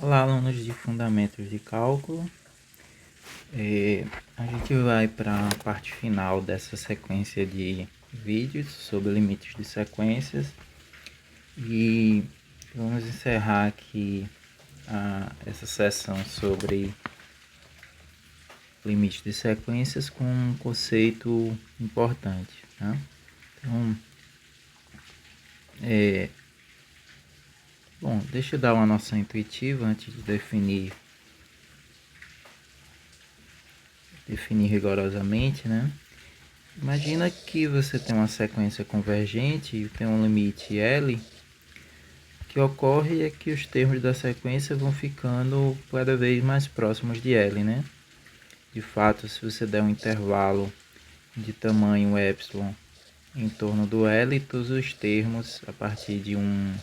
Olá, alunos de Fundamentos de Cálculo. A gente vai para a parte final dessa sequência de vídeos sobre limites de sequências e vamos encerrar aqui essa sessão sobre limites de sequências com um conceito importante, tá? Então, deixa eu dar uma noção intuitiva antes de definir rigorosamente, né? Imagina que você tem uma sequência convergente e tem um limite L. O que ocorre é que os termos da sequência vão ficando cada vez mais próximos de L, né? De fato, se você der um intervalo de tamanho epsilon em torno do L, todos os termos a partir de um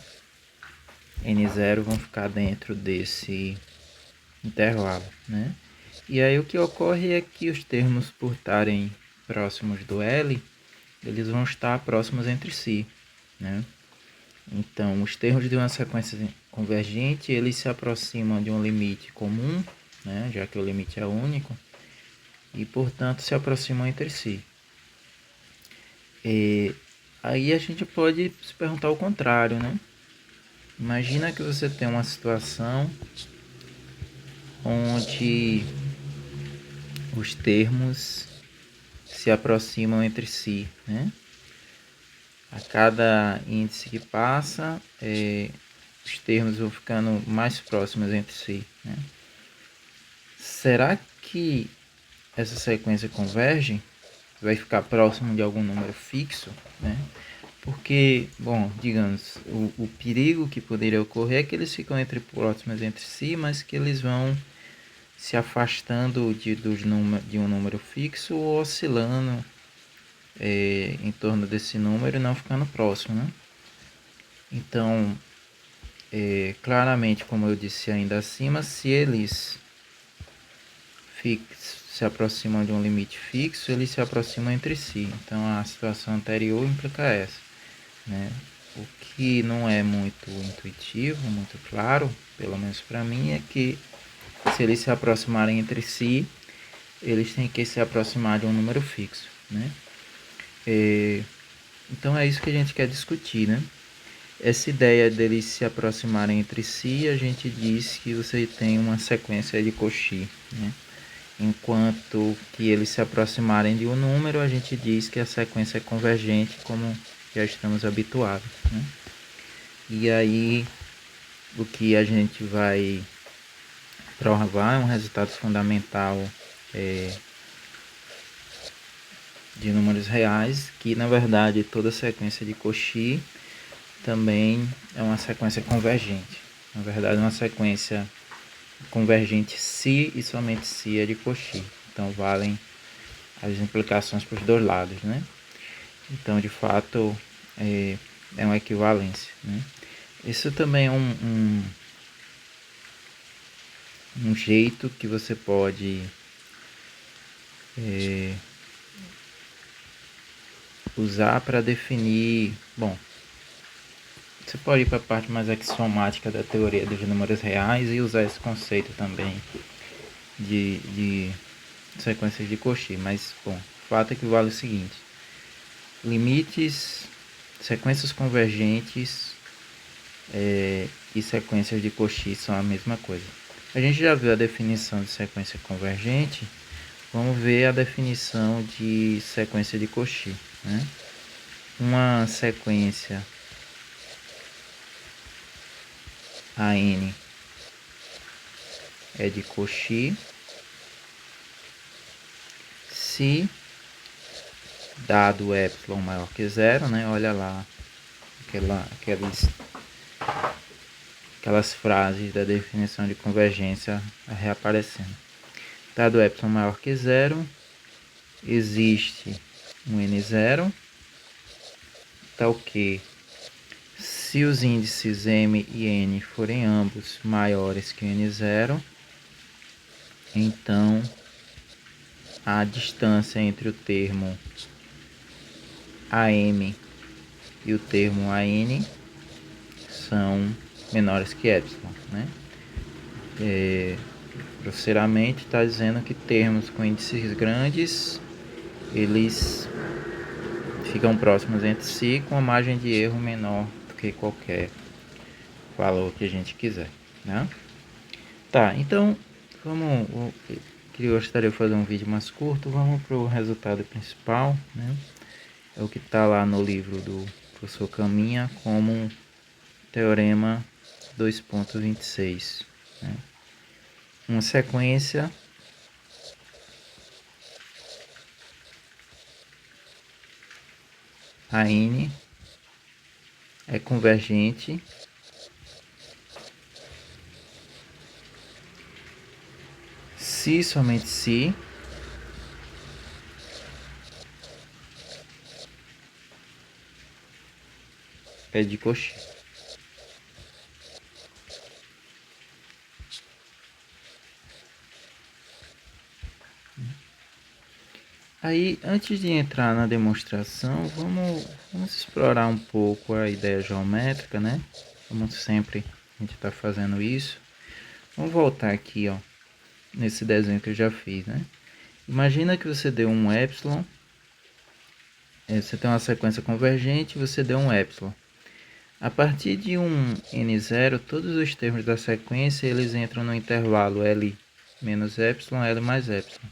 N0 vão ficar dentro desse intervalo, né? E aí o que ocorre é que os termos, por estarem próximos do L, eles vão estar próximos entre si, né? Então, os termos de uma sequência convergente, eles se aproximam de um limite comum, né? Já que o limite é único, e, portanto, se aproximam entre si. E aí a gente pode se perguntar o contrário, né? Imagina que você tem uma situação onde os termos se aproximam entre si, né? A cada índice que passa, os termos vão ficando mais próximos entre si, né? Será que essa sequência converge? Vai ficar próximo de algum número fixo, né? Porque, bom, digamos, o perigo que poderia ocorrer é que eles ficam próximos entre si, mas que eles vão se afastando de um número fixo ou oscilando em torno desse número e não ficando próximo, né? Então, claramente, como eu disse ainda acima, se eles se aproximam de um limite fixo, eles se aproximam entre si. Então, a situação anterior implica essa, né? O que não é muito intuitivo, muito claro, pelo menos para mim, é que se eles se aproximarem entre si, eles têm que se aproximar de um número fixo, né? Então é isso que a gente quer discutir, né? Essa ideia deles se aproximarem entre si, a gente diz que você tem uma sequência de Cauchy, né? Enquanto que eles se aproximarem de um número, a gente diz que a sequência é convergente, como já estamos habituados, né? E aí, o que a gente vai provar é um resultado fundamental de números reais, que na verdade toda sequência de Cauchy também é uma sequência convergente. Na verdade, uma sequência convergente se e somente se é de Cauchy. Então, valem as implicações para os dois lados, né? Então, de fato, é uma equivalência, né? Isso também é um jeito que você pode usar para definir. Bom, você pode ir para a parte mais axiomática da teoria dos números reais e usar esse conceito também de sequências de Cauchy, mas, bom, o fato é que vale o seguinte: limites, sequências convergentes e sequências de Cauchy são a mesma coisa. A gente já viu a definição de sequência convergente, vamos ver a definição de sequência de Cauchy, né? Uma sequência AN é de Cauchy se dado epsilon maior que zero, né? Olha lá aquelas frases da definição de convergência reaparecendo. Dado epsilon maior que zero, existe um n0, tal que se os índices m e n forem ambos maiores que o n0, então a distância entre o termo AM e o termo AN são menores que epsilon, né? grosseiramente está dizendo que termos com índices grandes, eles ficam próximos entre si com a margem de erro menor do que qualquer valor que a gente quiser, né? Tá, então que eu gostaria de fazer um vídeo mais curto, vamos para o resultado principal, né? É o que está lá no livro do professor Caminha como teorema 2.26, né? Uma sequência AN é convergente se somente se é de Cauchy. Aí, antes de entrar na demonstração, vamos explorar um pouco a ideia geométrica, né? Como sempre a gente está fazendo isso. Vamos voltar aqui, ó, nesse desenho que eu já fiz, né? Imagina que você deu um epsilon, você tem uma sequência convergente, você deu um epsilon. A partir de um n0, todos os termos da sequência eles entram no intervalo L menos epsilon, L mais epsilon.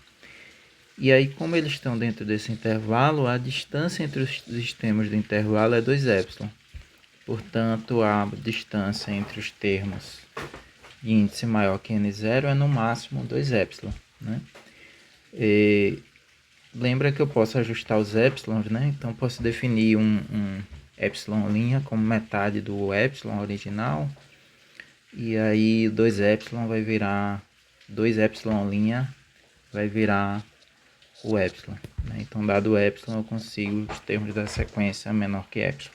E aí, como eles estão dentro desse intervalo, a distância entre os termos do intervalo é 2epsilon. Portanto, a distância entre os termos de índice maior que n0 é no máximo 2epsilon, né? Lembra que eu posso ajustar os epsilons, né? Então, posso definir um epsilon' como metade do epsilon original. E aí, 2epsilon vai virar... 2epsilon' vai virar o epsilon, né? Então, dado o epsilon, eu consigo os termos da sequência menor que epsilon.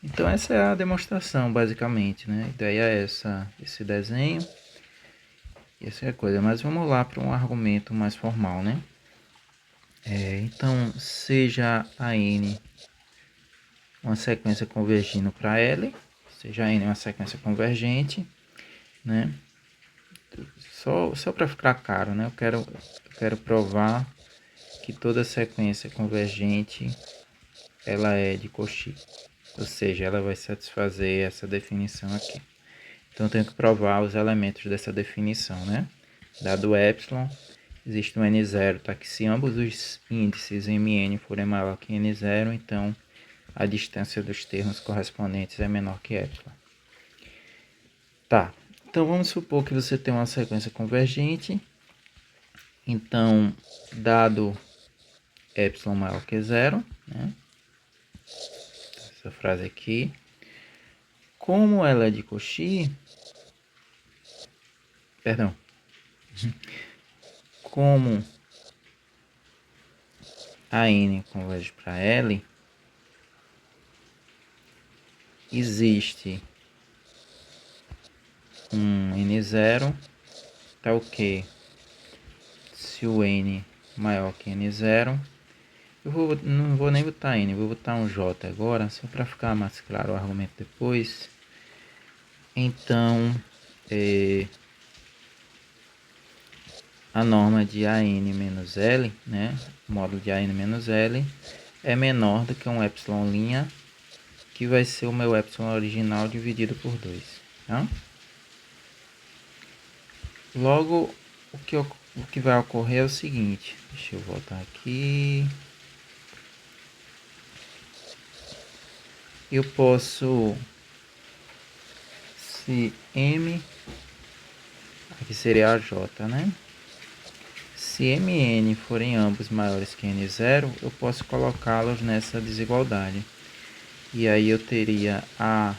Então, essa é a demonstração, basicamente, né? A ideia é esse desenho. E essa é a coisa. Mas vamos lá para um argumento mais formal, né? Então, seja a n uma sequência convergindo para L, seja n uma sequência convergente, né? Só para ficar claro, né? Eu quero provar que toda sequência convergente ela é de Cauchy, ou seja, ela vai satisfazer essa definição aqui. Então, eu tenho que provar os elementos dessa definição, né? Dado epsilon, existe um n0, tá? Que se ambos os índices mn forem maior que n0, então a distância dos termos correspondentes é menor que epsilon. Tá, então vamos supor que você tem uma sequência convergente. Então, dado epsilon maior que 0, né? Essa frase aqui. Como ela é de Cauchy, perdão, como a n converge para L, existe um n0, tá ok? Se o n maior que n0, não vou nem botar n, vou botar um j agora, só para ficar mais claro o argumento depois. Então, a norma de AN menos L, né, o módulo de AN menos L, é menor do que um epsilon', que vai ser o meu epsilon original dividido por 2. Tá? Logo, o que vai ocorrer é o seguinte, deixa eu voltar aqui. Eu posso, se M, aqui seria a J, né? Se Mn forem ambos maiores que N0, eu posso colocá-los nessa desigualdade. E aí eu teria a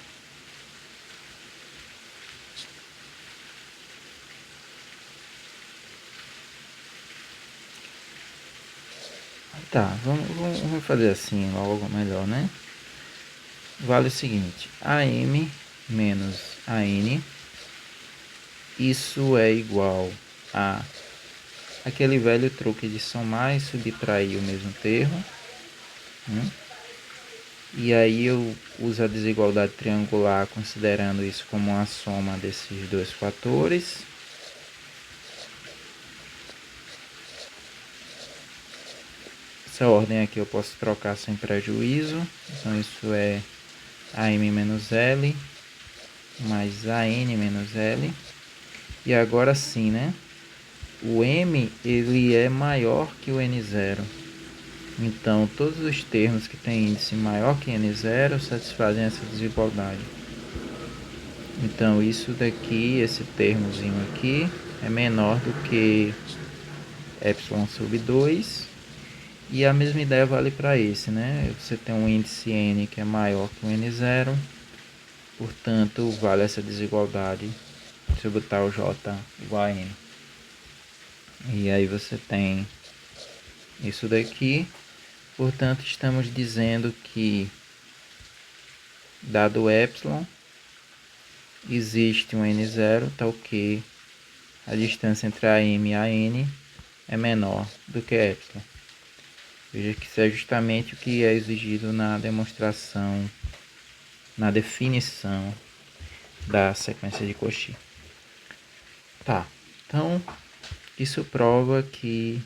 Tá, vamos fazer assim logo melhor, né? Vale o seguinte, AM menos AN, isso é igual a aquele velho truque de somar e subtrair o mesmo termo, né? E aí eu uso a desigualdade triangular considerando isso como uma soma desses dois fatores. Essa ordem aqui eu posso trocar sem prejuízo. Então isso é AM menos L mais AN menos L. E agora sim, né? O M ele é maior que o N0. Então todos os termos que têm índice maior que N0 satisfazem essa desigualdade. Então isso daqui, esse termozinho aqui, é menor do que epsilon sub 2. E a mesma ideia vale para esse, né? Você tem um índice N que é maior que o N0, portanto vale essa desigualdade se eu botar o J igual a N. E aí você tem isso daqui, portanto estamos dizendo que dado epsilon, existe um N0 tal que a distância entre a M e a N é menor do que epsilon. Veja que isso é justamente o que é exigido na demonstração, na definição da sequência de Cauchy. Tá, então isso prova que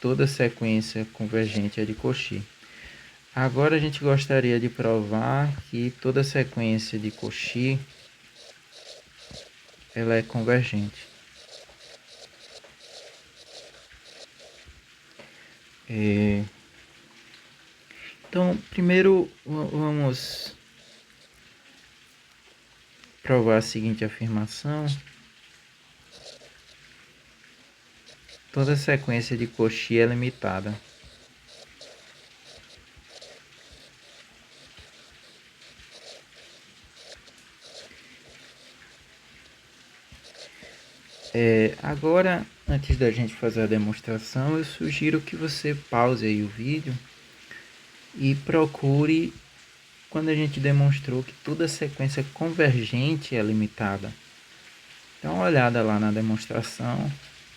toda sequência convergente é de Cauchy. Agora a gente gostaria de provar que toda sequência de Cauchy ela é convergente. Então, primeiro vamos provar a seguinte afirmação. Toda sequência de Cauchy é limitada. Agora, antes da gente fazer a demonstração, eu sugiro que você pause aí o vídeo e procure quando a gente demonstrou que toda sequência convergente é limitada. Dá uma olhada lá na demonstração,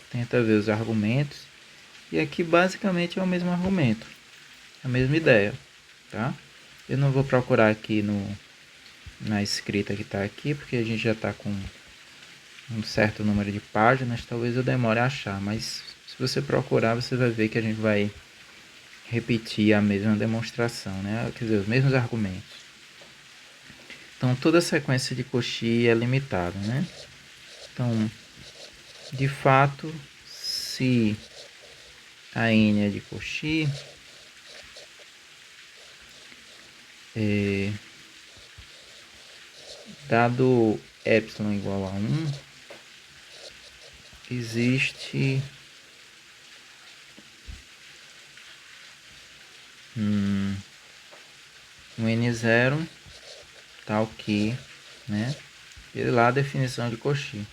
tenta ver os argumentos, e aqui basicamente é o mesmo argumento, a mesma ideia, tá? Eu não vou procurar aqui na escrita que está aqui, porque a gente já está com um certo número de páginas, talvez eu demore a achar, mas se você procurar, você vai ver que a gente vai repetir a mesma demonstração, né? Quer dizer, os mesmos argumentos. Então, toda sequência de Cauchy é limitada, né? Então, de fato, se a N é de Cauchy, dado epsilon igual a 1, existe um N0 tal que, né? E lá a definição de Cauchy.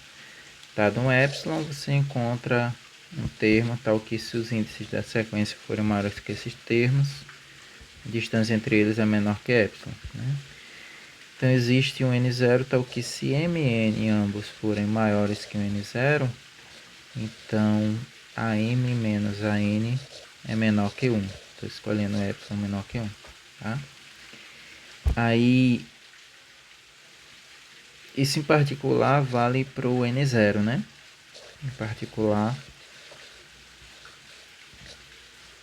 Dado um epsilon, você encontra um termo tal que se os índices da sequência forem maiores que esses termos, a distância entre eles é menor que epsilon, né? Então existe um N0 tal que se Mn ambos forem maiores que o N0, então a M menos a N é menor que 1. Estou escolhendo o epsilon menor que 1. Tá? Aí, isso em particular vale para o N0, né? Em particular,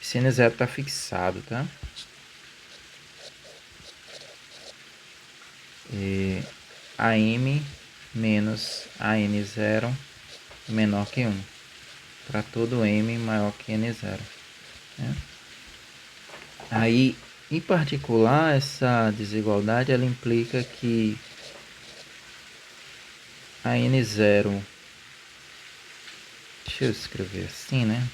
esse N0 está fixado, tá? AM menos AN0 menor que 1. Para todo M maior que N0. Né? Aí, em particular, essa desigualdade ela implica que a N0, deixa eu escrever assim, né?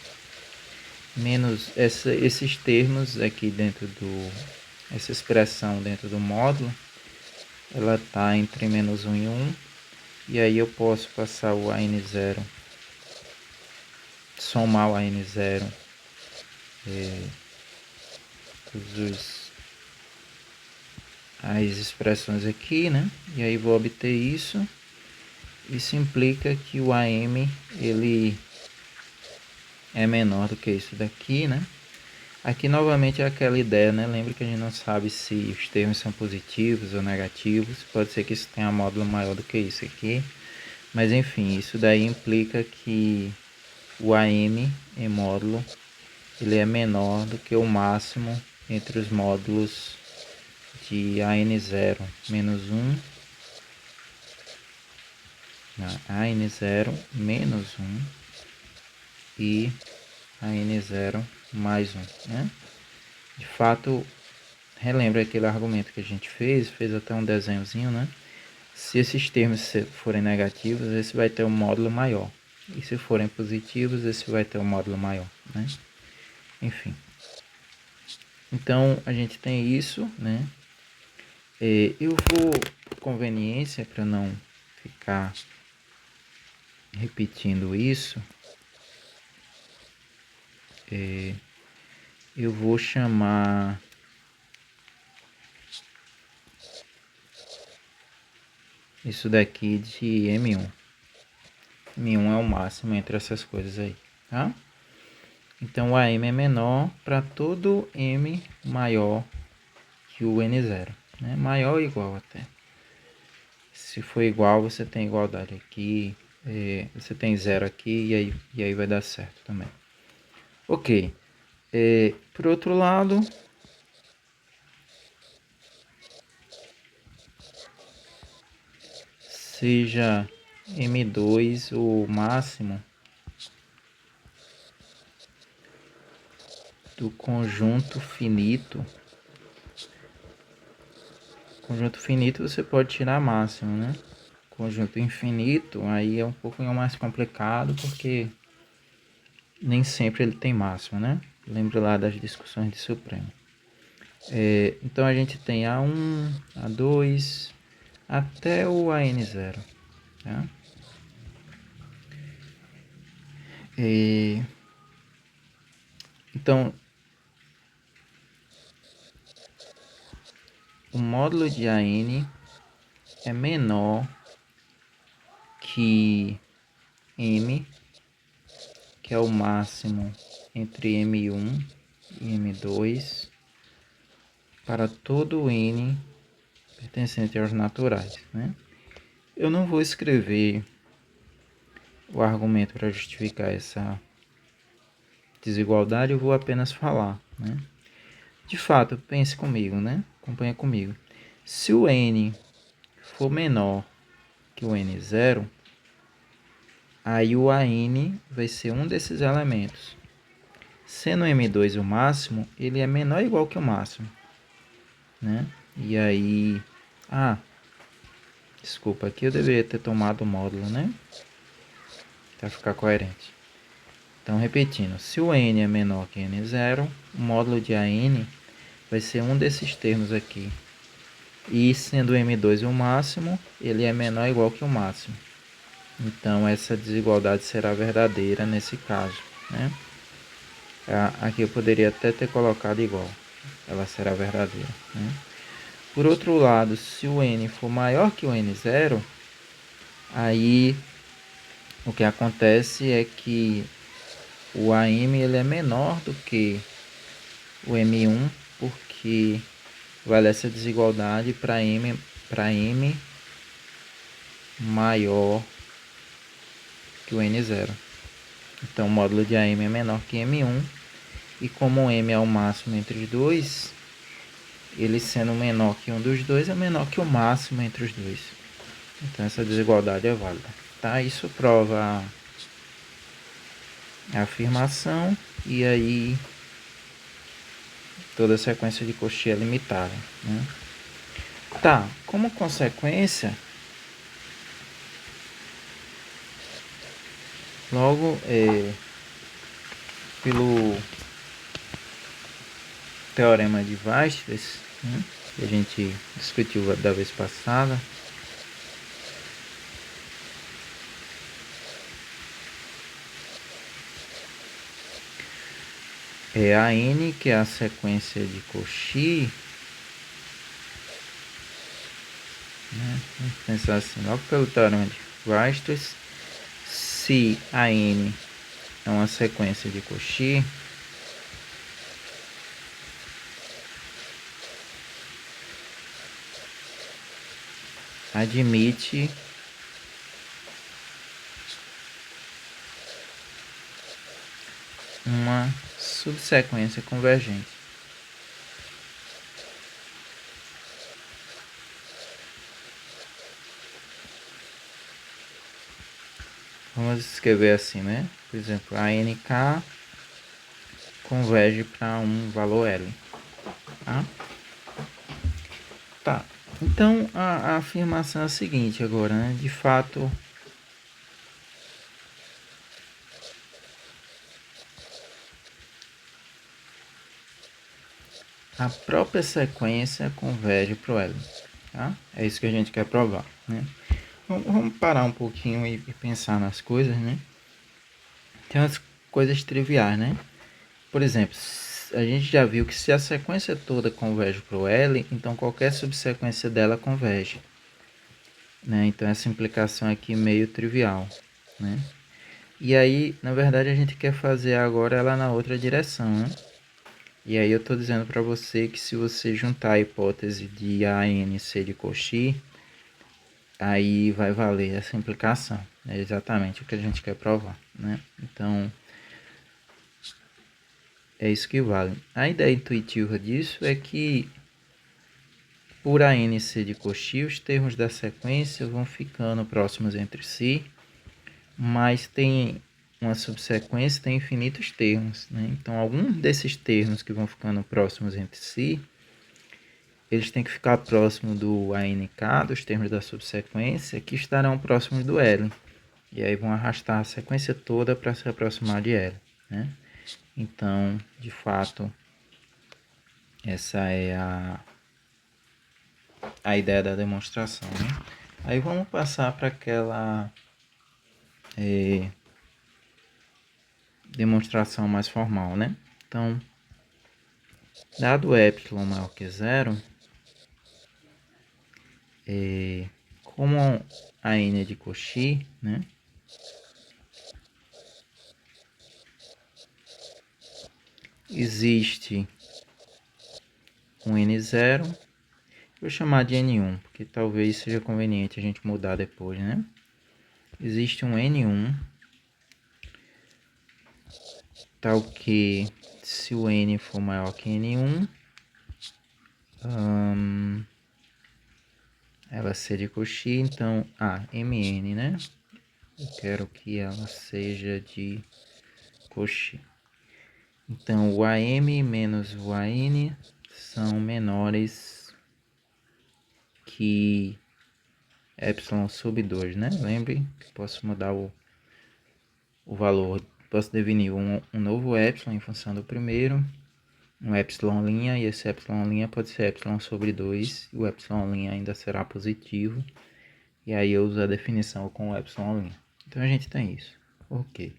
Menos esses termos aqui dentro essa expressão dentro do módulo, ela está entre menos 1 e 1, e aí eu posso passar o AN0, somar o AN0, as expressões aqui, né? E aí vou obter isso. Isso implica que o AM ele é menor do que isso daqui, né? Aqui novamente é aquela ideia, né? Lembra que a gente não sabe se os termos são positivos ou negativos. Pode ser que isso tenha módulo maior do que isso aqui. Mas enfim, isso daí implica que o AM em módulo ele é menor do que o máximo entre os módulos de AN0 menos 1, AN0 menos 1 e AN0 mais 1, né? De fato, relembra aquele argumento que a gente fez até um desenhozinho, né? Se esses termos forem negativos, esse vai ter um módulo maior. E se forem positivos, esse vai ter um módulo maior, né? Enfim. Então, a gente tem isso, né? Eu vou, por conveniência, para não ficar repetindo isso, eu vou chamar isso daqui de M1. M1 é o máximo entre essas coisas aí, tá? Então, o AM é menor para todo M maior que o N0, né? Maior ou igual até. Se for igual, você tem igualdade aqui, você tem zero aqui e aí vai dar certo também. Ok. Por outro lado, seja M2 o máximo do conjunto finito. Conjunto finito você pode tirar máximo, né? Conjunto infinito aí é um pouco mais complicado porque nem sempre ele tem máximo, né? Lembra lá das discussões de Supremo. Então a gente tem A1, A2, até o AN0. Tá? Então, o módulo de AN é menor que M, que é o máximo entre M1 e M2, para todo N pertencente aos naturais, né? Eu não vou escrever o argumento para justificar essa desigualdade, eu vou apenas falar, né? De fato, pense comigo, né? Acompanha comigo. Se o N for menor que o N0, aí o AN vai ser um desses elementos. Sendo o M2 o máximo, ele é menor ou igual que o máximo, né? E aí... desculpa, aqui eu deveria ter tomado o módulo, né? Para ficar coerente. Então, repetindo, se o N é menor que N0, o módulo de AN vai ser um desses termos aqui. E sendo o M2 o máximo, ele é menor ou igual que o máximo. Então, essa desigualdade será verdadeira nesse caso, né? Aqui eu poderia até ter colocado igual. Ela será verdadeira, né? Por outro lado, se o N for maior que o N0, aí o que acontece é que o AM ele é menor do que o M1, porque vale essa desigualdade para M maior que o N0. Então, o módulo de AM é menor que M1, e como o M é o máximo entre os dois, ele sendo menor que um dos dois é menor que o máximo entre os dois. Então, essa desigualdade é válida. Tá? Isso prova a afirmação, e aí toda a sequência de Cauchy é limitada, né? Tá, como consequência, logo pelo teorema de Weierstrass, né, que a gente discutiu da vez passada, a N, que é a sequência de Cauchy, né, vamos pensar assim, logo pelo teorema de Weierstrass, se a N é uma sequência de Cauchy, admite uma subsequência convergente. Vamos escrever assim, né? Por exemplo, a NK converge para um valor L. Tá? Tá. Então, a afirmação é a seguinte agora, né? De fato, a própria sequência converge para o L. Tá? É isso que a gente quer provar, né? Vamos parar um pouquinho e pensar nas coisas, né? Tem umas coisas triviais, né? Por exemplo, a gente já viu que se a sequência toda converge para o L, então qualquer subsequência dela converge. Né? Então essa implicação aqui é meio trivial. Né? E aí, na verdade, a gente quer fazer agora ela na outra direção. Né? E aí eu estou dizendo para você que se você juntar a hipótese de AN ser de Cauchy, aí vai valer essa implicação. É exatamente o que a gente quer provar. Né? Então, é isso que vale. A ideia intuitiva disso é que, por AN ser de Cauchy, os termos da sequência vão ficando próximos entre si, mas tem uma subsequência, tem infinitos termos. Né? Então, alguns desses termos que vão ficando próximos entre si, eles têm que ficar próximo do ANK, dos termos da subsequência, que estarão próximos do L. E aí vão arrastar a sequência toda para se aproximar de L. Né? Então, de fato, essa é a ideia da demonstração. Né? Aí vamos passar para aquela demonstração mais formal. Né? Então, dado epsilon maior que zero, como a n é de Cauchy, né? Existe um n0, vou chamar de n1, porque talvez seja conveniente a gente mudar depois, né? Existe um n1, tal que se o n for maior que n1, ela seja de Cauchy, então, mn, né? Eu quero que ela seja de Cauchy. Então, o AM menos o AN são menores que epsilon sub 2, né? Lembre que posso mudar o valor, posso definir um novo epsilon em função do primeiro, um epsilon', e esse epsilon' pode ser epsilon sobre 2, e o epsilon' ainda será positivo, e aí eu uso a definição com o epsilon'. Então a gente tem isso. Ok.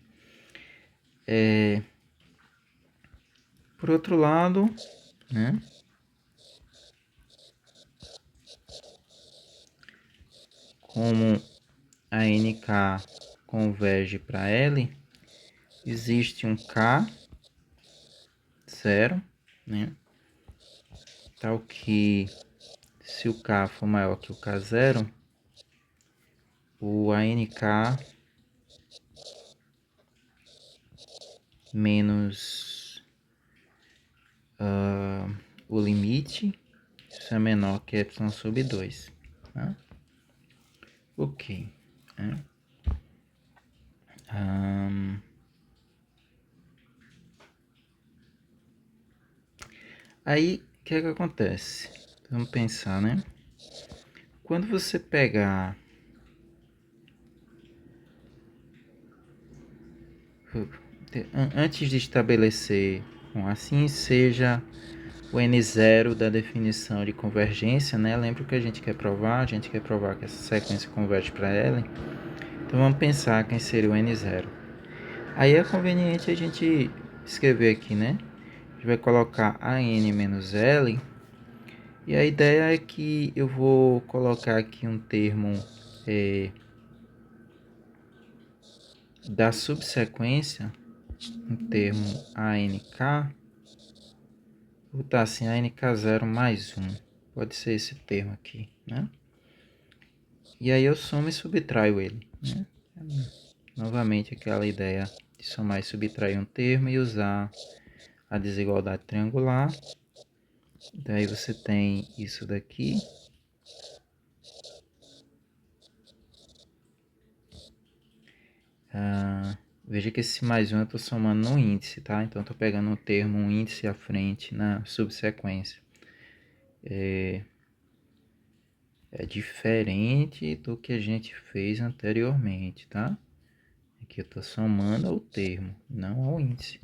Por outro lado, né? Como a NK converge para L, existe um K zero, né? Tal que se o K for maior que o K0, o ANK menos o limite, isso é menor que epsilon sobre 2. Tá? Ok. Né? Aí, o que é que acontece? Vamos pensar, né? Quando você pegar... Antes de estabelecer assim seja o n0 da definição de convergência, né? Lembra o que a gente quer provar? A gente quer provar que essa sequência converge para L. Então vamos pensar quem seria o n0. Aí é conveniente a gente escrever aqui, né? A gente vai colocar AN menos L. E a ideia é que eu vou colocar aqui um termo da subsequência, um termo ANK. Vou botar assim, ANK0 mais 1. Pode ser esse termo aqui, né? E aí eu somo e subtraio ele, né? Novamente aquela ideia de somar e subtrair um termo e usar a desigualdade triangular. Daí você tem isso daqui. Veja que esse mais um eu estou somando no índice, tá? Então eu estou pegando um termo, um índice à frente na subsequência. É diferente do que a gente fez anteriormente, tá? Aqui eu estou somando ao termo, não ao índice.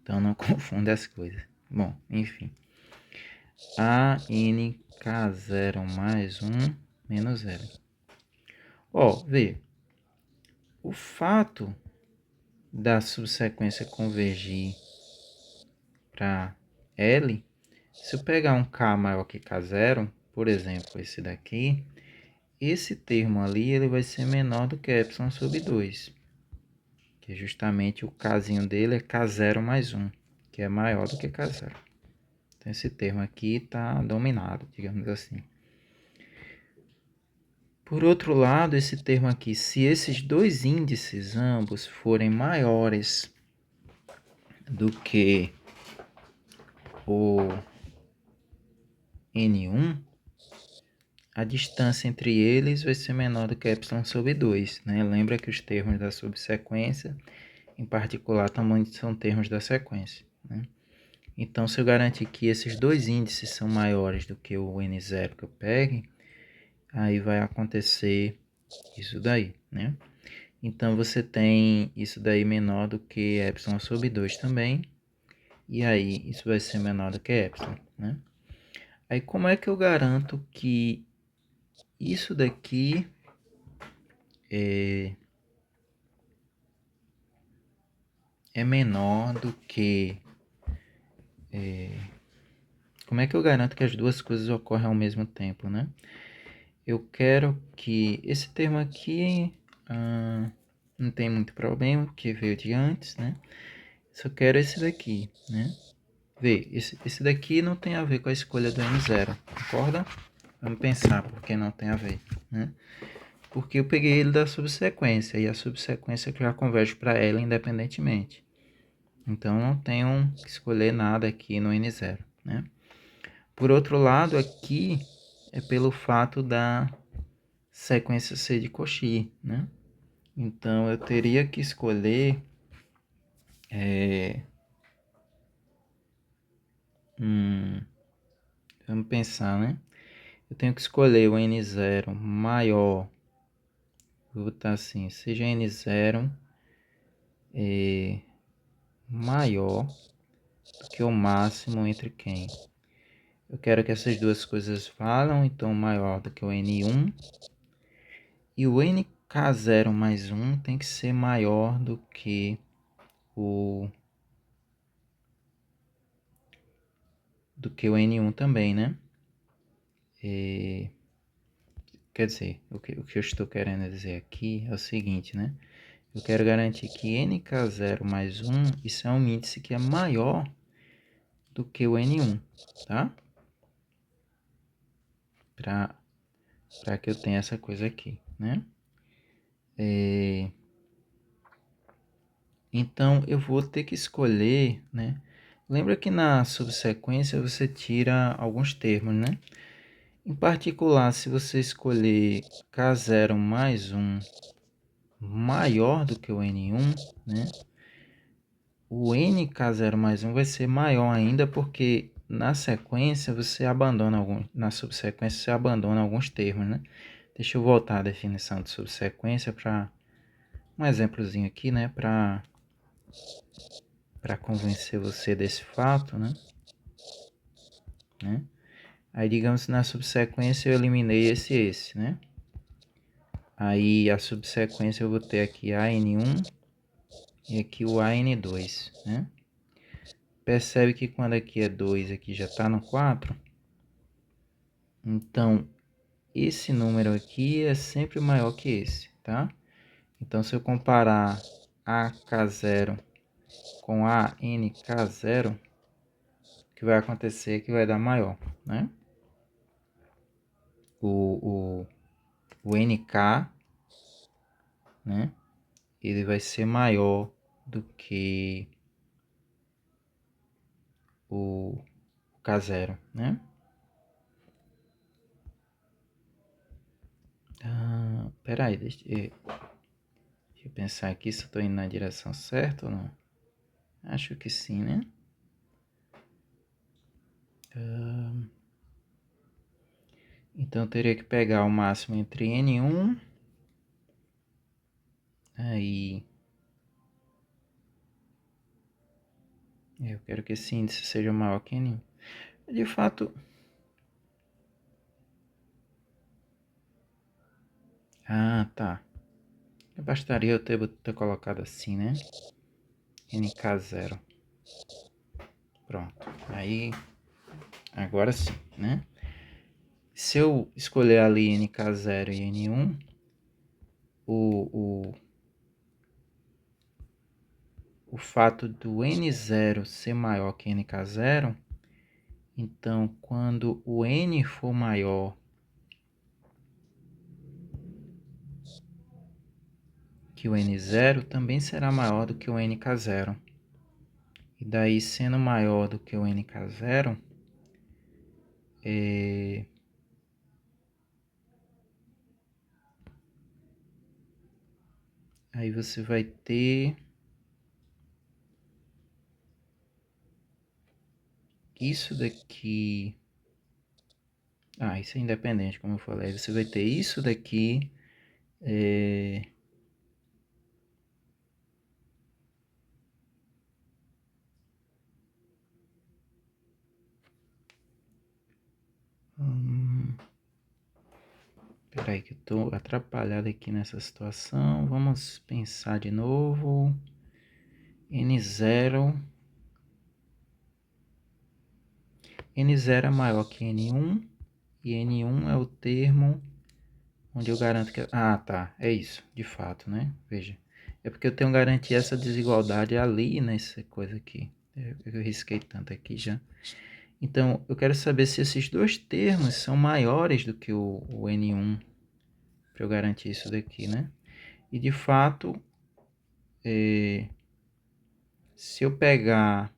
Então não confunda as coisas. Bom, enfim. ANK0 mais 1 menos L. Ó, vê. O fato da subsequência convergir para L, se eu pegar um K maior que K0, por exemplo, esse daqui, esse termo ali ele vai ser menor do que epsilon sobre 2. Que justamente o Kzinho dele é K0 mais 1, que é maior do que K0. Então esse termo aqui está dominado, digamos assim. Por outro lado, esse termo aqui, se esses dois índices ambos forem maiores do que o N1, a distância entre eles vai ser menor do que epsilon sobre 2. Né? Lembra que os termos da subsequência, em particular, também são termos da sequência. Né? Então, se eu garantir que esses dois índices são maiores do que o N0 que eu pegue, aí vai acontecer isso daí, né? Então, você tem isso daí menor do que epsilon sobre 2 também. E aí, isso vai ser menor do que epsilon, né? Aí, como é que eu garanto que isso daqui é menor do que... como é que eu garanto que as duas coisas ocorrem ao mesmo tempo, né? Eu quero que esse termo aqui não tem muito problema, porque veio de antes, né? Só quero esse daqui, né? Vê, esse daqui não tem a ver com a escolha do N0, concorda? Vamos pensar por que não tem a ver, né? Porque eu peguei ele da subsequência, e a subsequência já converge para ela independentemente. Então, não tenho que escolher nada aqui no N0, né? Por outro lado, aqui é pelo fato da sequência ser de Cauchy, né? Então, eu teria que escolher... vamos pensar, né? Eu tenho que escolher o N0 maior. Vou botar assim, seja N0 maior do que o máximo entre quem? Eu quero que essas duas coisas falam, então maior do que o N1. E o NK0 mais 1 tem que ser maior do que o N1 também, né? Quer dizer, o que eu estou querendo dizer aqui é o seguinte, né? Eu quero garantir que NK0 mais 1, isso é um índice que é maior do que o N1, tá? Para que eu tenha essa coisa aqui, né? Então, eu vou ter que escolher, né? Lembra que na subsequência você tira alguns termos, né? Em particular, se você escolher K0 mais 1 maior do que o N1, né? O NK0 mais 1 vai ser maior ainda porque na sequência você abandona na subsequência você abandona alguns termos, né? Deixa eu voltar à definição de subsequência para um exemplozinho aqui, né? Para convencer você desse fato, né? Aí, digamos que na subsequência eu eliminei esse, né? Aí, a subsequência eu vou ter aqui AN1 e aqui o AN2, né? Percebe que quando aqui é 2, aqui já está no 4. Então, esse número aqui é sempre maior que esse, tá? Então, se eu comparar AK0 com ANK0, o que vai acontecer é que vai dar maior, né? O o NK, né? Ele vai ser maior do que o K0, né? Peraí, deixa eu pensar aqui se eu tô indo na direção certa ou não. Acho que sim, né? Então eu teria que pegar o máximo entre N1, aí eu quero que esse índice seja maior que N1. De fato, tá. Bastaria eu ter colocado assim, né? NK0. Pronto. Aí, agora sim, né? Se eu escolher ali NK0 e N1, o, o fato do N0 ser maior que NK0, então quando o N for maior que o N0, também será maior do que o NK0. E daí, sendo maior do que o NK0, aí você vai ter isso daqui. Isso é independente, como eu falei. Você vai ter isso daqui. Peraí que eu tô atrapalhado aqui nessa situação. Vamos pensar de novo. N0. N0 é maior que N1. E N1 é o termo onde eu garanto que... tá. É isso, de fato, né? Veja. É porque eu tenho garantir essa desigualdade ali nessa coisa aqui. Eu risquei tanto aqui já. Então, eu quero saber se esses dois termos são maiores do que o N1, para eu garantir isso daqui, né? E de fato, se eu pegar...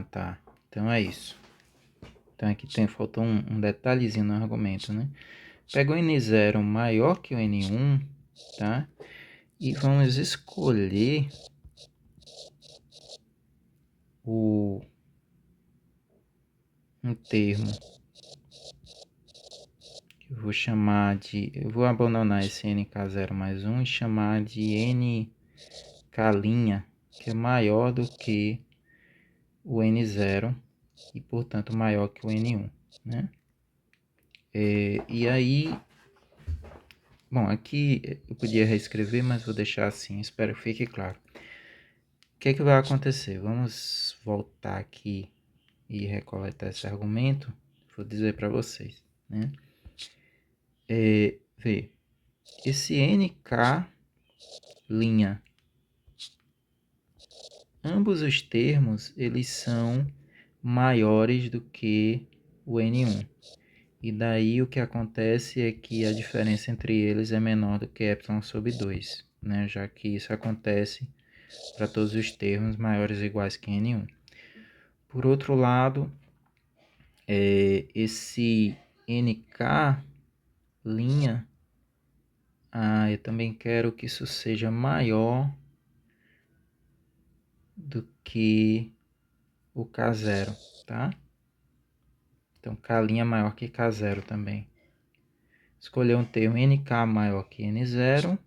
tá. Então é isso. Então aqui faltou um detalhezinho no argumento, né? Pega o N0 maior que o N1, tá? E vamos escolher um termo que eu vou chamar de... Eu vou abandonar esse NK0 mais 1 e chamar de NK', que é maior do que o N0 e, portanto, maior que o N1, né? E aí... Bom, aqui eu podia reescrever, mas vou deixar assim, espero que fique claro. O que é que vai acontecer? Vamos voltar aqui e recoletar esse argumento. Vou dizer para vocês, né? Vê, esse NK', ambos os termos, eles são maiores do que o N1. E daí o que acontece é que a diferença entre eles é menor do que ε sobre 2, né? Já que isso acontece para todos os termos maiores ou iguais que N1. Por outro lado, esse NK', eu também quero que isso seja maior do que o K0, tá? Então, K' maior que K0 também. Escolher um termo NK maior que N0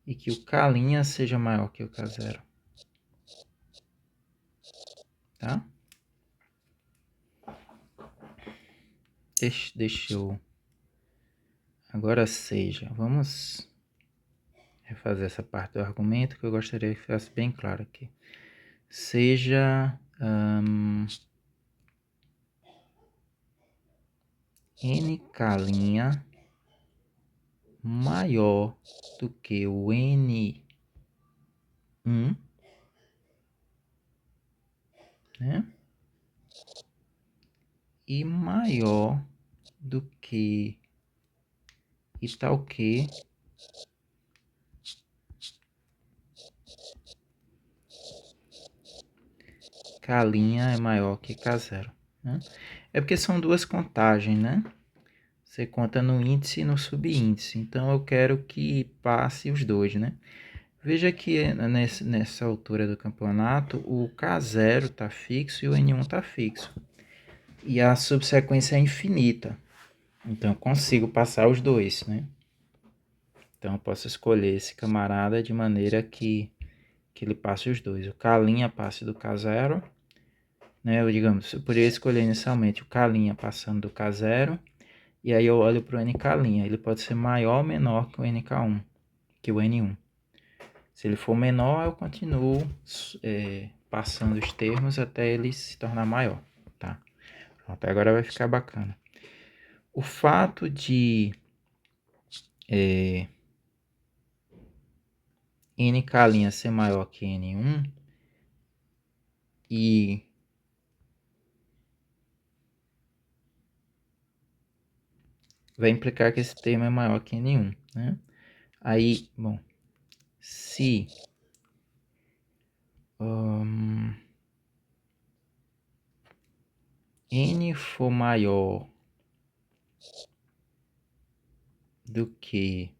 e que o K' seja maior que o K0. Tá? Deixa eu... Agora seja, vamos refazer essa parte do argumento que eu gostaria que ficasse bem claro aqui. Seja NK' maior do que o N1 né? E maior do que e tal que K' é maior que K0, né? É porque são duas contagens, né? Você conta no índice e no subíndice. Então eu quero que passe os dois, né? Veja que nessa altura do campeonato o K0 está fixo e o N1 está fixo. E a subsequência é infinita. Então eu consigo passar os dois, né? Então eu posso escolher esse camarada de maneira que ele passe os dois. O K' passe do K0, né? Eu poderia escolher inicialmente o K' passando do K0. E aí eu olho para o NK'. Ele pode ser maior ou menor que o NK1, que o N1. Se ele for menor, eu continuo passando os termos até ele se tornar maior, tá? Pronto, agora vai ficar bacana. O fato de NK' ser maior que N1 e vai implicar que esse termo é maior que N1, né? Aí, bom, se N for maior do que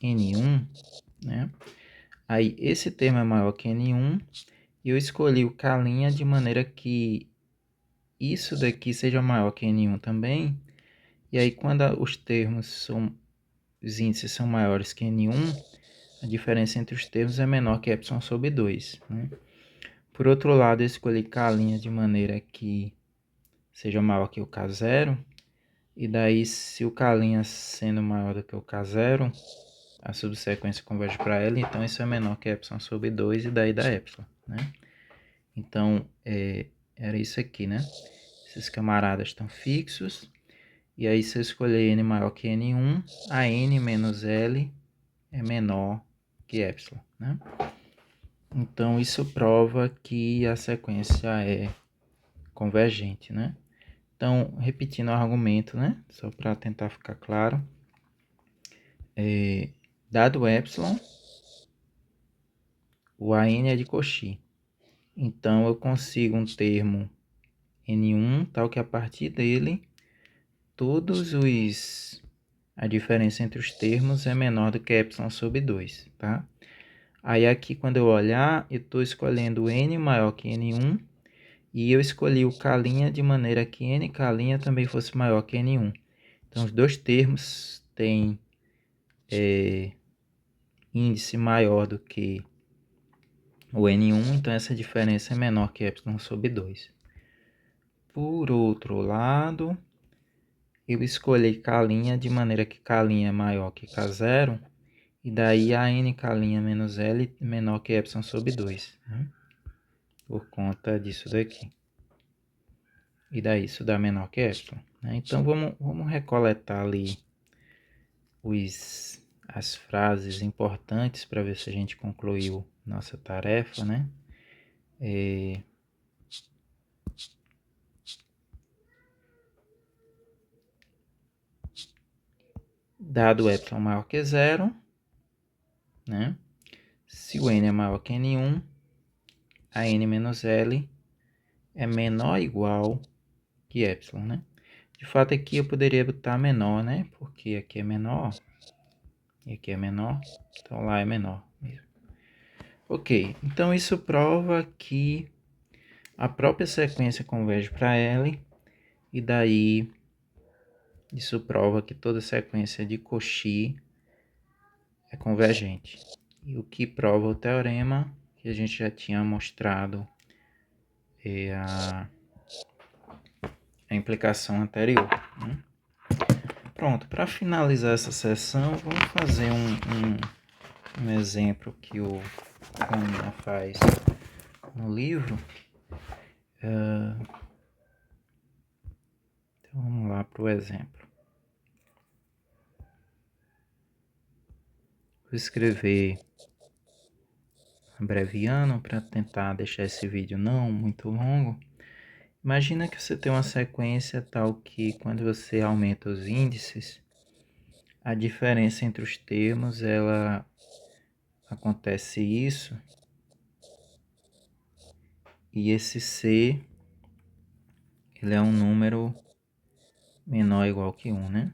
N1, né? Aí esse termo é maior que N1 e eu escolhi o K' de maneira que isso daqui seja maior que N1 também. E aí quando os índices são maiores que N1, a diferença entre os termos é menor que epsilon sobre 2, né? Por outro lado, eu escolhi K' de maneira que seja maior que o K0. E daí, se o K' sendo maior do que o K0, a subsequência converge para ela, então isso é menor que epsilon sobre 2 e daí dá epsilon, né? Então, era isso aqui, né? Esses camaradas estão fixos. E aí, se eu escolher n maior que n1, a n menos l é menor que epsilon, né? Então, isso prova que a sequência é convergente, né? Então, repetindo o argumento, né? Só para tentar ficar claro. Dado epsilon, o AN é de Cauchy. Então, eu consigo um termo N1, tal que a partir dele, a diferença entre os termos é menor do que epsilon sobre 2, tá? Aí aqui, quando eu olhar, eu estou escolhendo N maior que N1, e eu escolhi o K' de maneira que NK' também fosse maior que N1. Então, os dois termos têm índice maior do que o N1, então essa diferença é menor que epsilon sobre 2. Por outro lado, eu escolhi K' de maneira que K' é maior que K0, e daí a NK' menos L é menor que epsilon sobre 2, né? Por conta disso daqui. E daí isso dá menor que epsilon, né? Então vamos recoletar ali as frases importantes para ver se a gente concluiu nossa tarefa, né? Dado epsilon maior que 0, né? Se o n é maior que n1, a n menos l é menor ou igual que epsilon, né? De fato, aqui eu poderia botar menor, né? Porque aqui é menor e aqui é menor, então lá é menor mesmo. Ok, então isso prova que a própria sequência converge para L, e daí isso prova que toda sequência de Cauchy é convergente. E o que prova o teorema que a gente já tinha mostrado a implicação anterior, né? Pronto, para finalizar essa sessão, vamos fazer um exemplo que o Caminha faz no livro. Então vamos lá para o exemplo. Vou escrever abreviando para tentar deixar esse vídeo não muito longo. Imagina que você tem uma sequência tal que quando você aumenta os índices, a diferença entre os termos, ela acontece isso, e esse C, ele é um número menor ou igual que 1, né?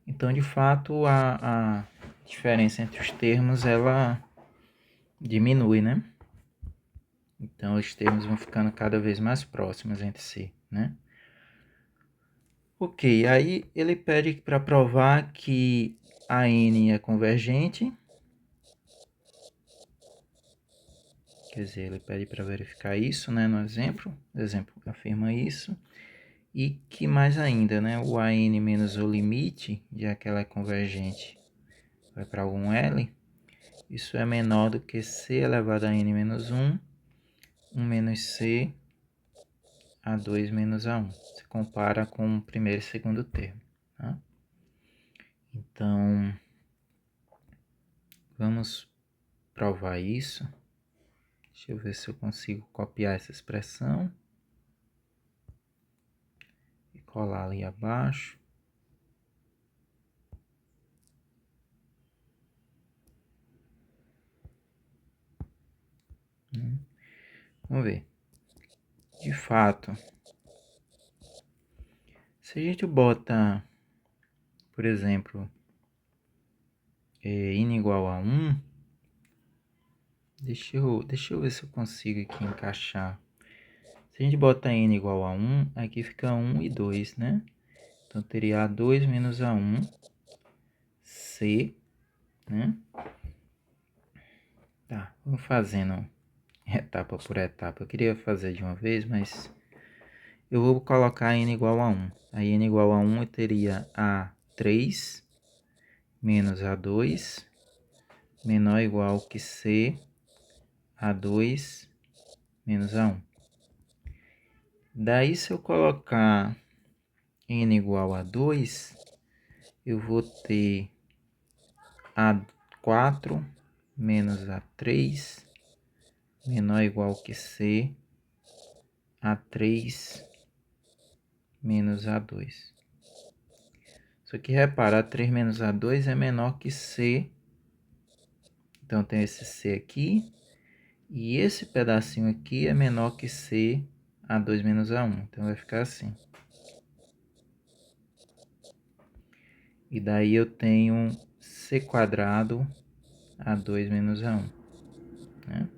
Então, de fato, a diferença entre os termos, ela diminui, né? Então, os termos vão ficando cada vez mais próximos entre si, né? Ok, aí ele pede para provar que a N é convergente. Quer dizer, ele pede para verificar isso, né, no exemplo. O exemplo afirma isso. E que mais ainda, né, o AN menos o limite, já que ela é convergente, vai para algum L. Isso é menor do que C elevado a N menos 1, 1 menos C, A2 menos A1. Se compara com o primeiro e segundo termo. Tá? Então, vamos provar isso. Deixa eu ver se eu consigo copiar essa expressão e colar ali abaixo. Vamos ver. De fato, se a gente bota, por exemplo, n igual a 1, deixa eu ver se eu consigo aqui encaixar. Se a gente bota n igual a 1, aqui fica 1 e 2, né? Então, teria A2 menos A1, C, né? Tá, vamos fazendo etapa por etapa. Eu queria fazer de uma vez, mas eu vou colocar n igual a 1. Aí n igual a 1 eu teria A3 menos A2 menor ou igual que C, A2 menos A1. Daí, se eu colocar n igual a 2, eu vou ter A4 menos A3 menor ou igual que C, A3 menos A2. Só que repara, A3 menos A2 é menor que C. Então, tem esse C aqui. E esse pedacinho aqui é menor que C, A2 menos A1. Então, vai ficar assim. E daí eu tenho C quadrado A2 menos A1. Né?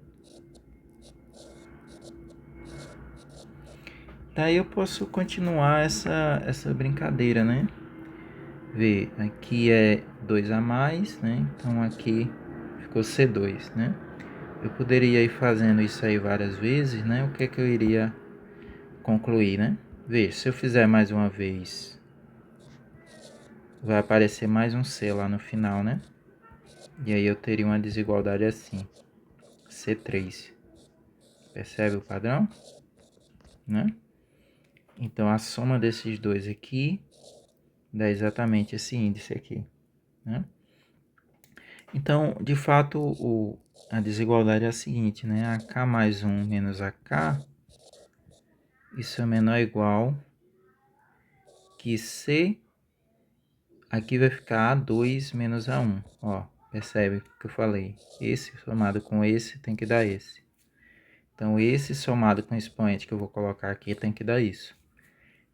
Daí eu posso continuar essa brincadeira, né? Ver, aqui é 2 a mais, né? Então aqui ficou C2, né? Eu poderia ir fazendo isso aí várias vezes, né? O que é que eu iria concluir, né? Veja, se eu fizer mais uma vez, vai aparecer mais um C lá no final, né? E aí eu teria uma desigualdade assim, C3. Percebe o padrão? Né? Então a soma desses dois aqui dá exatamente esse índice aqui, né? Então, de fato, a desigualdade é a seguinte, né? AK mais 1 menos AK, isso é menor ou igual que C, aqui vai ficar A2 menos A1. Ó, percebe o que eu falei? Esse somado com esse tem que dar esse. Então, esse somado com o expoente que eu vou colocar aqui tem que dar isso.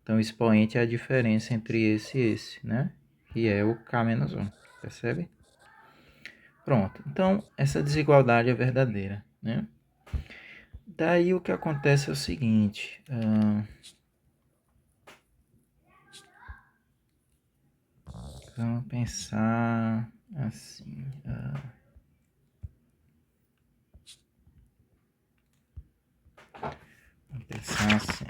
Então, o expoente é a diferença entre esse e esse, né? Que é o K menos 1, percebe? Pronto, então essa desigualdade é verdadeira, né? Daí o que acontece é o seguinte, vamos pensar assim, vamos pensar assim,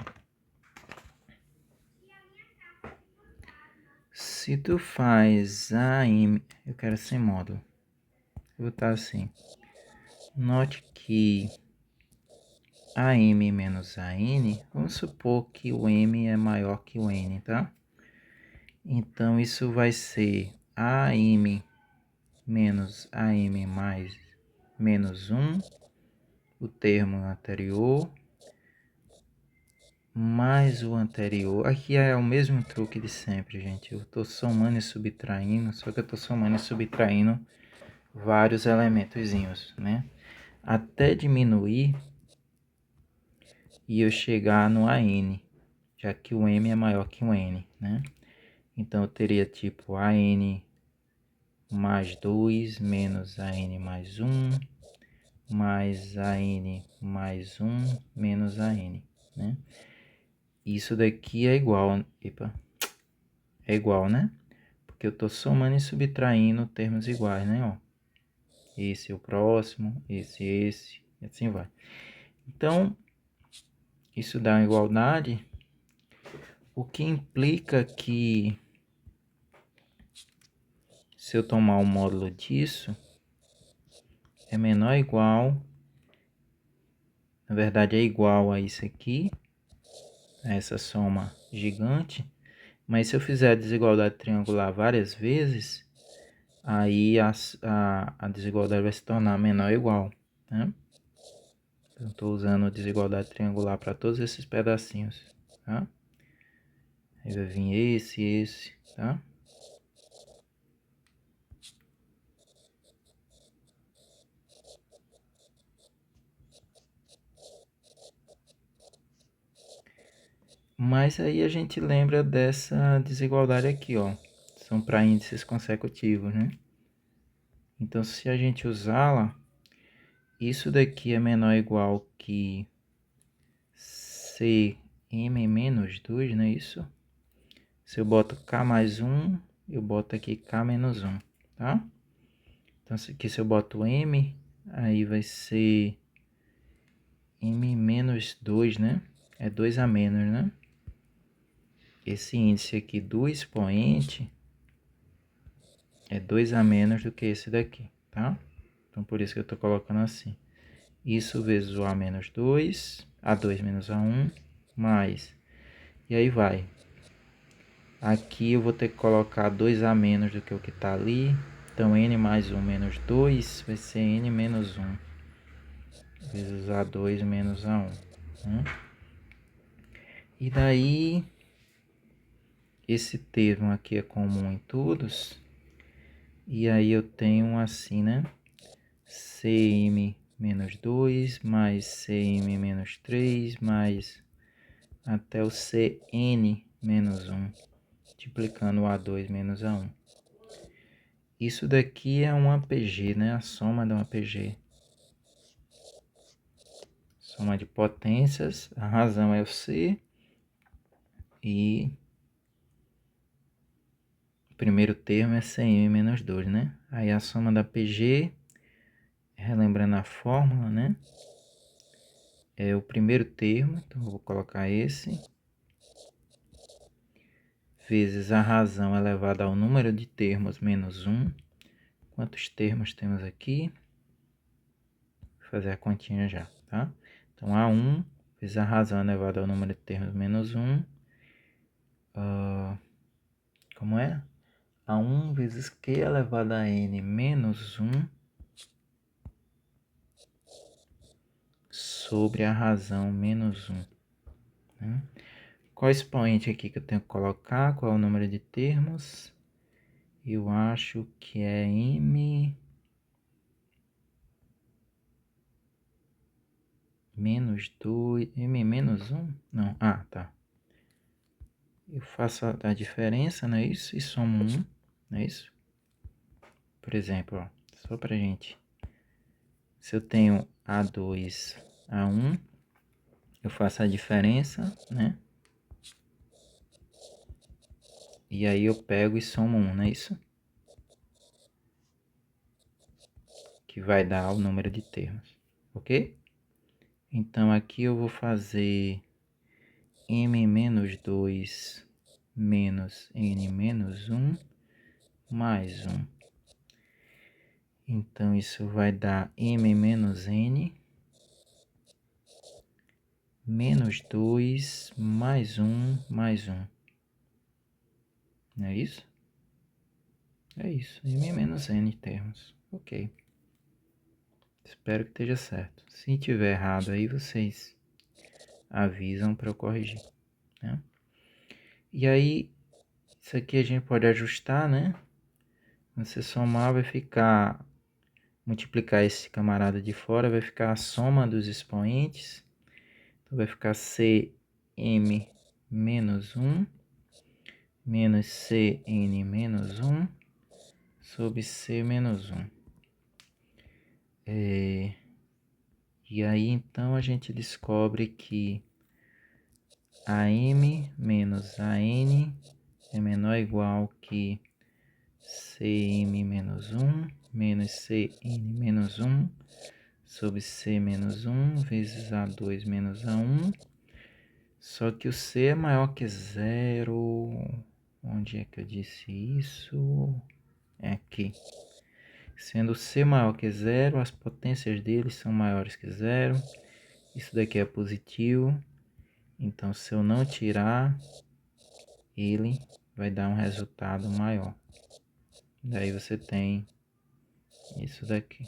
se tu faz AM, eu quero sem módulo, eu vou botar assim, note que AM menos AN, vamos supor que o M é maior que o N, tá? Então isso vai ser AM menos AM mais menos 1 o termo anterior mais o anterior. Aqui é o mesmo truque de sempre, gente. Eu estou somando e subtraindo, só que eu estou somando e subtraindo vários elementozinhos, né? Até diminuir e eu chegar no AN, já que o M é maior que o N, né? Então eu teria tipo AN mais 2 menos AN mais 1 mais AN mais 1 menos AN, né? Isso daqui é igual, é igual, né? Porque eu estou somando e subtraindo termos iguais, né? Ó, esse é o próximo, esse, e assim vai. Então, isso dá uma igualdade, o que implica que se eu tomar o módulo disso, é menor ou igual, na verdade é igual a isso aqui, a essa soma gigante, mas se eu fizer a desigualdade triangular várias vezes, aí a desigualdade vai se tornar menor ou igual, né? Então, estou usando a desigualdade triangular para todos esses pedacinhos, tá? Aí vai vir esse, tá? Mas aí a gente lembra dessa desigualdade aqui, ó. São para índices consecutivos, né? Então, se a gente usá-la, isso daqui é menor ou igual que Cm menos 2, não é isso? Se eu boto K mais 1, eu boto aqui K menos 1, tá? Então, aqui se eu boto M, aí vai ser M menos 2, né? É 2 a menos, né? Esse índice aqui do expoente é 2 a menos do que esse daqui, tá? Então, por isso que eu estou colocando assim. Isso vezes o A menos 2, A2 menos A1, mais. E aí vai. Aqui eu vou ter que colocar 2 a menos do que o que está ali. Então, N mais 1 menos 2 vai ser N menos 1. Vezes A2 menos A1. Né? E daí, esse termo aqui é comum em todos. E aí eu tenho assim, né? Cm menos 2 mais Cm menos 3 mais até o Cn menos 1, multiplicando o A2 menos A1. Isso daqui é uma PG, né? A soma de uma PG. Soma de potências, a razão é o C e o primeiro termo é Cm menos 2, né? Aí a soma da PG, relembrando a fórmula, né? É o primeiro termo, então eu vou colocar esse, vezes a razão elevada ao número de termos menos 1. Quantos termos temos aqui? Vou fazer a continha já, tá? Então, A1 vezes a razão elevada ao número de termos menos 1. Como é? A1 vezes Q elevado a N menos 1 sobre a razão menos 1. Né? Qual expoente aqui que eu tenho que colocar? Qual é o número de termos? Eu acho que é M menos 2, M menos 1? Não, tá. Eu faço a diferença, não é isso? E somo 1, não é isso? Por exemplo, ó, só pra gente. Se eu tenho A2, A1, eu faço a diferença, né? E aí eu pego e somo 1, não é isso? Que vai dar o número de termos, ok? Então aqui eu vou fazer M menos 2 menos N menos 1 mais 1. Então isso vai dar M menos N menos 2 mais 1 mais 1. Não é isso? É isso, M menos N termos. Ok. Espero que esteja certo. Se tiver errado aí, vocês avisam para eu corrigir, né? E aí, isso aqui a gente pode ajustar, né? Você somar vai ficar, multiplicar esse camarada de fora, vai ficar a soma dos expoentes. Então vai ficar Cm menos 1 menos Cn menos 1 sobre C menos 1. E aí então a gente descobre que AM menos AN é menor ou igual que Cm menos 1 menos Cn menos 1 sobre C menos 1 vezes A2 menos A1. Só que o C é maior que zero. Onde é que eu disse isso? É aqui. Sendo C maior que zero, as potências deles são maiores que zero. Isso daqui é positivo. Então, se eu não tirar, ele vai dar um resultado maior. Daí você tem isso daqui,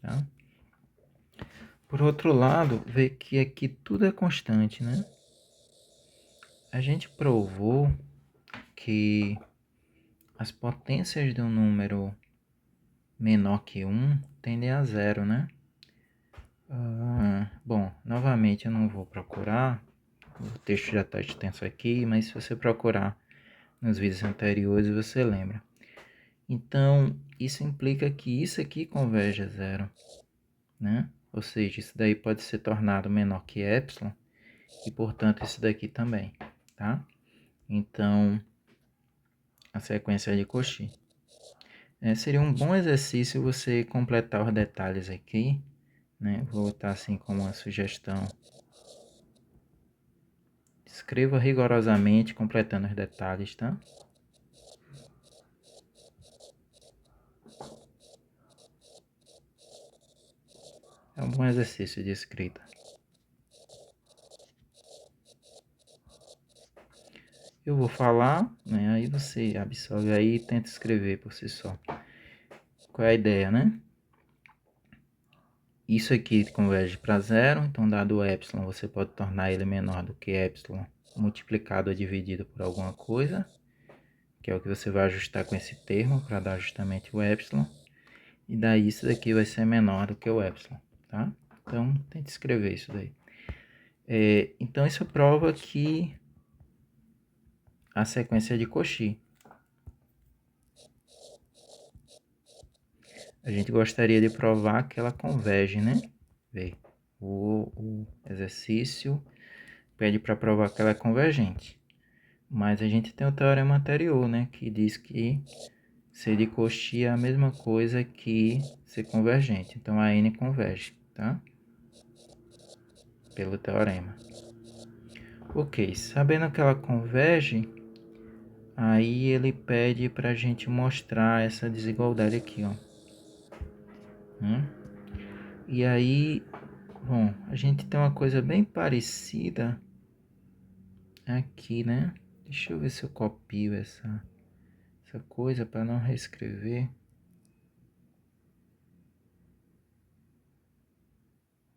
tá? Por outro lado, vê que aqui tudo é constante, né? A gente provou que as potências de um número menor que 1 tendem a zero, né? Bom, novamente eu não vou procurar, o texto já está extenso aqui, mas se você procurar nos vídeos anteriores você lembra. Então, isso implica que isso aqui converge a zero, né? Ou seja, isso daí pode ser tornado menor que epsilon e, portanto, isso daqui também, tá? Então, a sequência de Cauchy. Seria um bom exercício você completar os detalhes aqui, né? Vou botar assim como uma sugestão. Escreva rigorosamente, completando os detalhes, tá? É um bom exercício de escrita. Eu vou falar, né? Aí você absorve aí e tenta escrever por si só. Qual é a ideia, né? Isso aqui converge para zero, então dado o epsilon, você pode tornar ele menor do que epsilon multiplicado ou dividido por alguma coisa, que é o que você vai ajustar com esse termo para dar justamente o epsilon. E daí isso daqui vai ser menor do que o epsilon, tá? Então, tente escrever isso daí. Então, isso prova que a sequência é de Cauchy. A gente gostaria de provar que ela converge, né? Vê, o exercício pede para provar que ela é convergente. Mas a gente tem o teorema anterior, né? Que diz que C de Cauchy é a mesma coisa que ser convergente. Então, a N converge, tá? Pelo teorema. Ok, sabendo que ela converge, aí ele pede para a gente mostrar essa desigualdade aqui, ó. E aí, bom, a gente tem uma coisa bem parecida aqui, né? Deixa eu ver se eu copio essa coisa para não reescrever.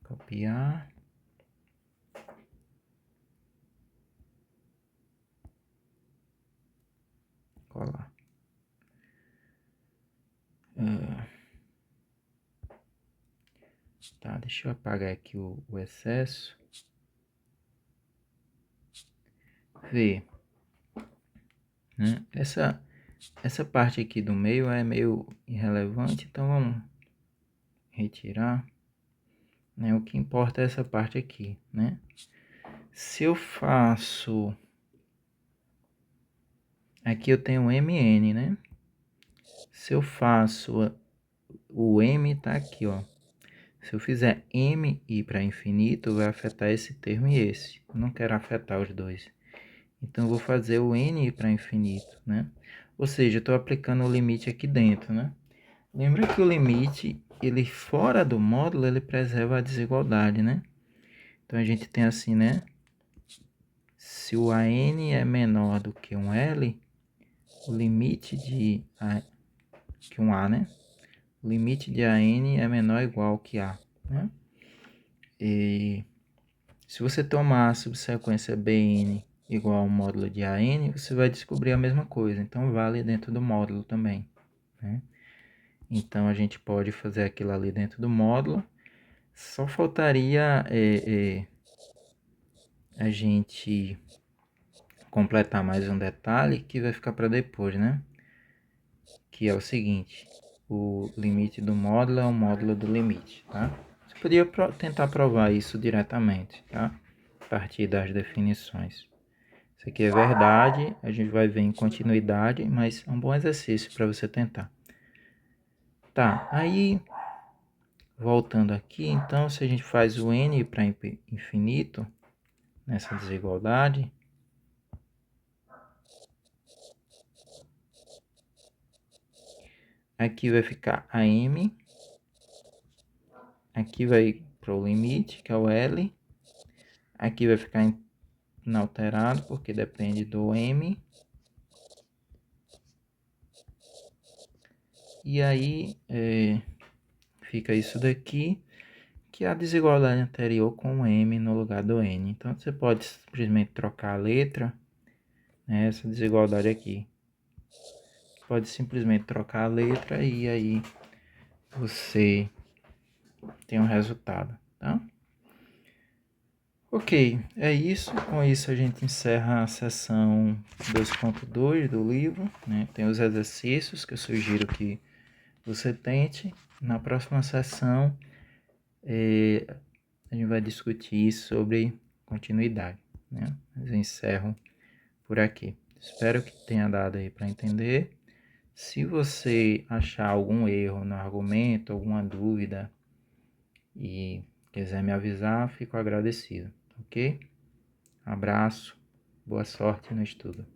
Copiar. Colar. Tá, deixa eu apagar aqui o excesso. Ver, né? Essa parte aqui do meio é meio irrelevante, então vamos retirar, né? O que importa é essa parte aqui, né? Se eu faço... Aqui eu tenho mn, né? Se eu faço... O m tá aqui, ó. Se eu fizer m ir para infinito, vai afetar esse termo e esse. Eu não quero afetar os dois. Então, eu vou fazer o n ir para infinito, né? Ou seja, eu estou aplicando o limite aqui dentro, né? Lembra que o limite, ele fora do módulo, ele preserva a desigualdade, né? Então, a gente tem assim, né? Se o AN é menor do que um L, o limite de... que um A, né? o limite de AN é menor ou igual que A, né? E se você tomar a subsequência BN igual ao módulo de AN, você vai descobrir a mesma coisa. Então, vale dentro do módulo também, né? Então, a gente pode fazer aquilo ali dentro do módulo. Só faltaria a gente completar mais um detalhe que vai ficar para depois, né? Que é o seguinte: o limite do módulo é o módulo do limite, tá? Você podia tentar provar isso diretamente, tá? A partir das definições. Isso aqui é verdade, a gente vai ver em continuidade, mas é um bom exercício para você tentar. Tá, aí voltando aqui, então, se a gente faz o n para infinito nessa desigualdade, aqui vai ficar a m, aqui vai para o limite, que é o L, aqui vai ficar inalterado, porque depende do m, e aí fica isso daqui, que é a desigualdade anterior com o m no lugar do n. Então, você pode simplesmente trocar a letra, né, essa desigualdade aqui. Pode simplesmente trocar a letra e aí você tem um resultado, tá? Ok, é isso. Com isso a gente encerra a seção 2.2 do livro, né? Tem os exercícios que eu sugiro que você tente. Na próxima sessão a gente vai discutir sobre continuidade, né? Mas eu encerro por aqui. Espero que tenha dado aí para entender. Se você achar algum erro no argumento, alguma dúvida e quiser me avisar, fico agradecido, ok? Abraço, boa sorte no estudo.